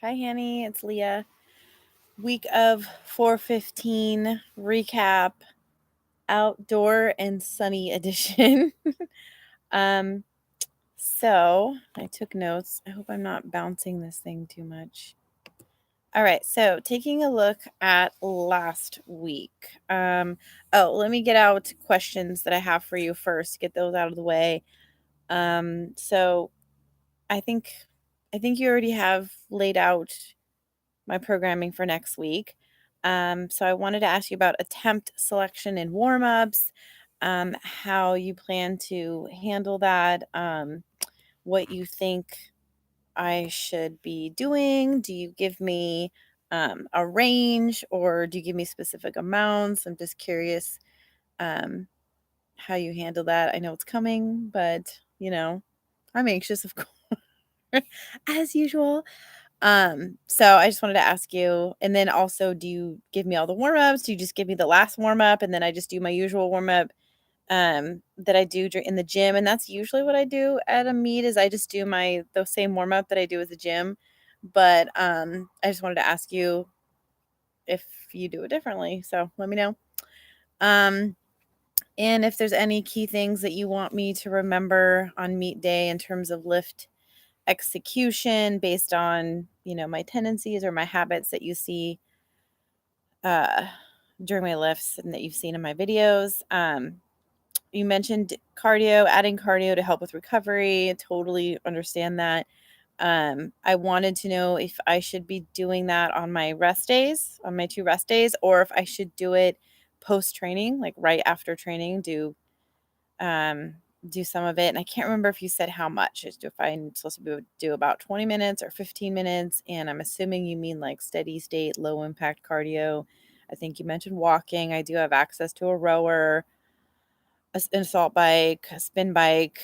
Hi, Hanny. It's Leah. Week of 415 recap, outdoor and sunny edition. um, so I took notes. I hope I'm not bouncing this thing too much. All right, so taking a look at last week. Let me get out questions that I have for you first. Get those out of the way. So I think I think you already have laid out my programming for next week. So I wanted to ask you about attempt selection and warm ups, how you plan to handle that, what you think I should be doing. Do you give me a range or do you give me specific amounts? I'm just curious um, how you handle that. I know it's coming, but I'm anxious, of course, as usual. So I just wanted to ask you, and then also, do you give me all the warm ups? Do you just give me the last warm up, and then I just do my usual warm up that I do in the gym? And that's usually what I do at a meet is I just do the same warm up that I do at the gym. But I just wanted to ask you if you do it differently. So let me know. Um, and if there's any key things that you want me to remember on meet day in terms of lift execution based on my tendencies or my habits that you see uh, during my lifts and that you've seen in my videos. You mentioned cardio, adding cardio to help with recovery. Totally understand that. I wanted to know if I should be doing that on my rest days, on my 2 rest days, or if I should do it post training, like right after training, um, do some of it. And I can't remember if you said how much. If I'm supposed to do about 20 minutes or 15 minutes. And I'm assuming you mean like steady state, low impact cardio. I think you mentioned walking. I do have access to a rower, an assault bike, a spin bike,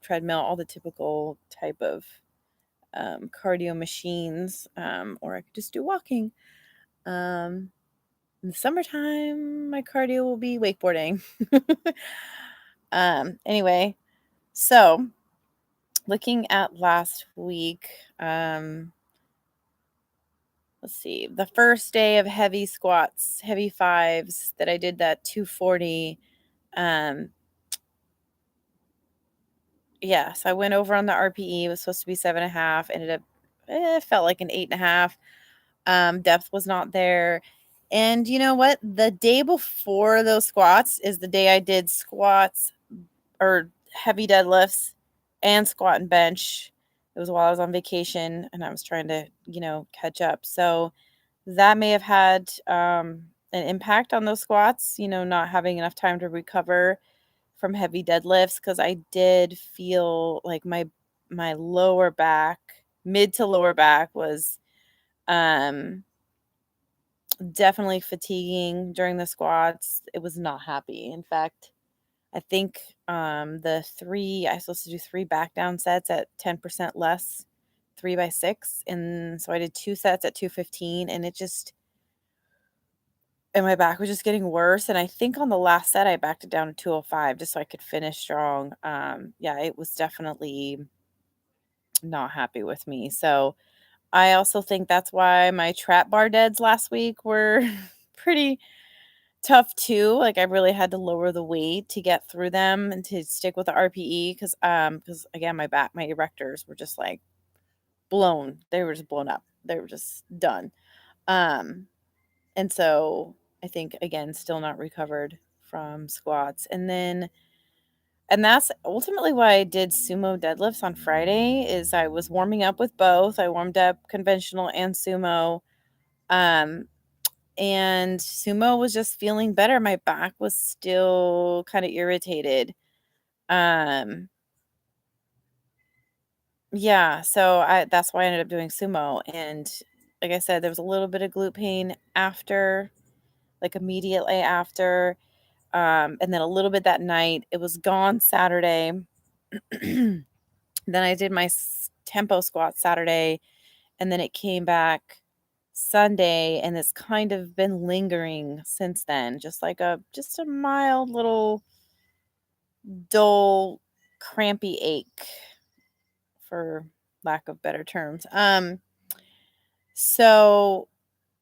treadmill, all the typical type of cardio machines. Or I could just do walking. In the summertime, my cardio will be wakeboarding. Anyway, so looking at last week, let's see, the first day of heavy squats, heavy fives that I did that 240. Yeah, so I went over on the RPE. It was supposed to be 7.5. Ended up, felt like an 8.5. Depth was not there. And you know what? The day before those squats is the day I did squats or heavy deadlifts and squat and bench. It was while I was on vacation and I was trying to, catch up. So that may have had an impact on those squats, not having enough time to recover from heavy deadlifts because I did feel like my lower back, mid to lower back was um definitely fatiguing during the squats. It was not happy. In fact, I think I was supposed to do 3 back down sets at 10% less, 3 by 6. And so I did 2 sets at 215 and my back was just getting worse. And I think on the last set I backed it down to 205 just so I could finish strong. Yeah, it was definitely not happy with me. So I also think that's why my trap bar deads last week were pretty tough too. Like I really had to lower the weight to get through them and to stick with the RPE because again my erectors were just like blown. They were just blown up. They were just done. Um and so I think again still not recovered from squats. And that's ultimately why I did sumo deadlifts on Friday is I was warming up with both. I warmed up conventional and sumo. Um and sumo was just feeling better. My back was still kind of irritated. Um, yeah, so that's why I ended up doing sumo. And like I said, there was a little bit of glute pain after, like immediately after, and then a little bit that night. It was gone Saturday. Then I did my tempo squat Saturday, and then it came back Sunday, and it's kind of been lingering since then, just a mild little dull, crampy ache, for lack of better terms. So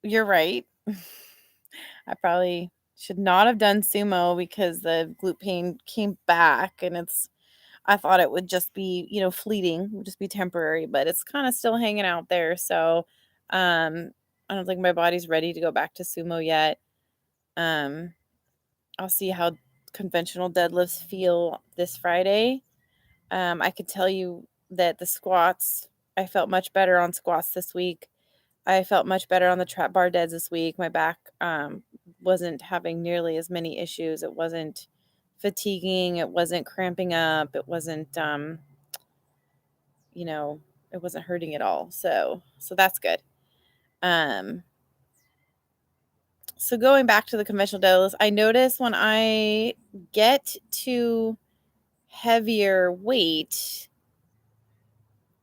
you're right. I probably should not have done sumo because the glute pain came back, and I thought it would just be, fleeting, would just be temporary, but it's kind of still hanging out there. So, I don't think my body's ready to go back to sumo yet. Um, I'll see how conventional deadlifts feel this Friday. I could tell you that the squats, I felt much better on squats this week. I felt much better on the trap bar deads this week. My back wasn't having nearly as many issues. It wasn't fatiguing. It wasn't cramping up. It wasn't, you know, it wasn't hurting at all. So that's good. Um, so going back to the conventional deadlifts, I notice when I get to heavier weight,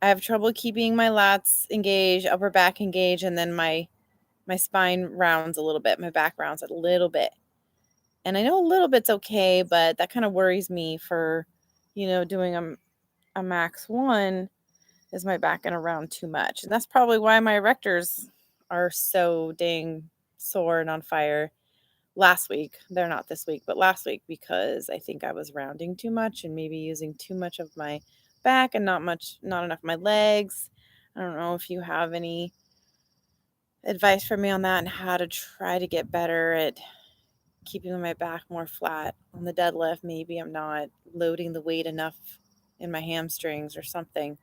I have trouble keeping my lats engaged, upper back engaged, and then my spine rounds a little bit, my back rounds a little bit. And I know a little bit's okay, but that kind of worries me for, doing a max one. Is my back going to round too much? And that's probably why my erectors are so dang sore and on fire last week. They're not this week, but last week, because I think I was rounding too much and maybe using too much of my back and not enough of my legs. I don't know if you have any advice for me on that and how to try to get better at keeping my back more flat on the deadlift. Maybe I'm not loading the weight enough in my hamstrings or something.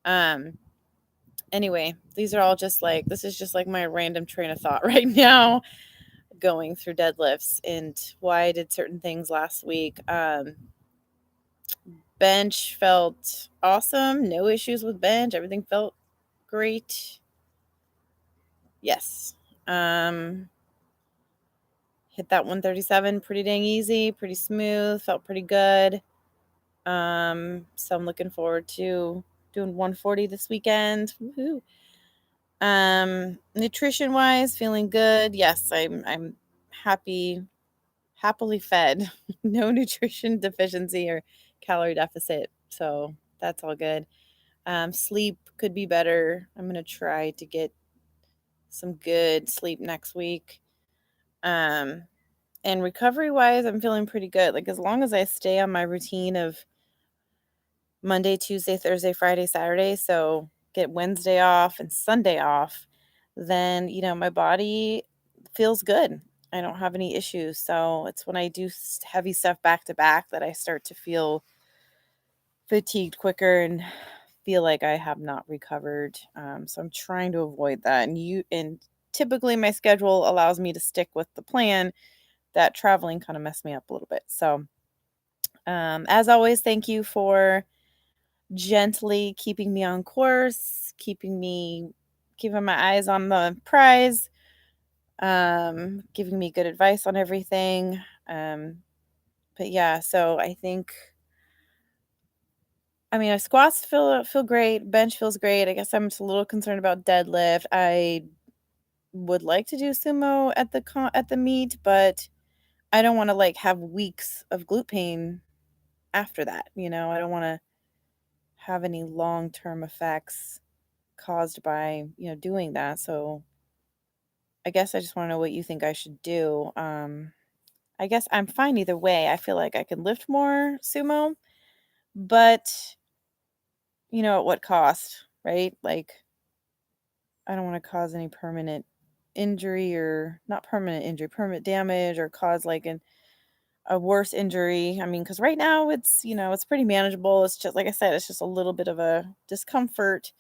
Anyway, these are all this is just like my random train of thought right now, going through deadlifts and why I did certain things last week. Bench felt awesome. No issues with bench. Everything felt great. Yes. Hit that 137 pretty dang easy, pretty smooth, felt pretty good. So I'm looking forward to doing 140 this weekend. Woohoo. Nutrition wise, feeling good. Yes, I'm happily fed. No nutrition deficiency or calorie deficit. So that's all good. Sleep could be better. I'm gonna try to get some good sleep next week. And recovery wise, I'm feeling pretty good. Like, as long as I stay on my routine of Monday, Tuesday, Thursday, Friday, Saturday, so get Wednesday off and Sunday off, then, my body feels good. I don't have any issues. So it's when I do heavy stuff back to back that I start to feel fatigued quicker and feel like I have not recovered. So I'm trying to avoid that. And typically my schedule allows me to stick with the plan. That traveling kind of messed me up a little bit. So, as always, thank you for gently keeping me on course, keeping my eyes on the prize, giving me good advice on everything. But yeah, so I think, squats feel great, bench feels great. I guess I'm just a little concerned about deadlift. I would like to do sumo at the meet, but I don't want to have weeks of glute pain after that. I don't want to have any long-term effects caused by, doing that. So I guess I just want to know what you think I should do. I guess I'm fine either way. I feel like I can lift more sumo, but at what cost, right? Like, I don't want to cause any permanent injury, or not permanent injury, permanent damage, or cause a worse injury. Because right now it's pretty manageable. It's just, like I said, it's just a little bit of a discomfort.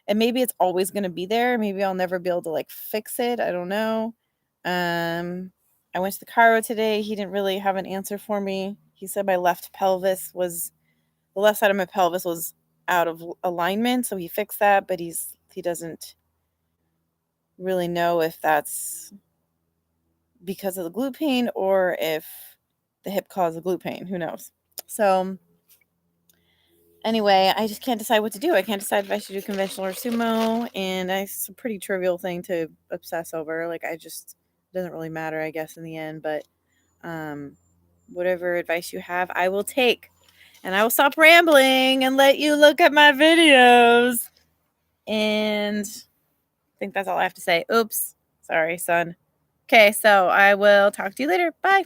And maybe it's always going to be there. Maybe I'll never be able to fix it. I don't know. I went to the chiro today. He didn't really have an answer for me. He said the left side of my pelvis was out of alignment, so he fixed that, but he doesn't really know if that's because of the glute pain or if the hip caused the glute pain. Who knows? So anyway, I just can't decide what to do. I can't decide if I should do conventional or sumo, and it's a pretty trivial thing to obsess over. It doesn't really matter, I guess, in the end, but whatever advice you have, I will take. And I will stop rambling and let you look at my videos. And think that's all I have to say. Oops. Sorry, son. Okay, so I will talk to you later. Bye.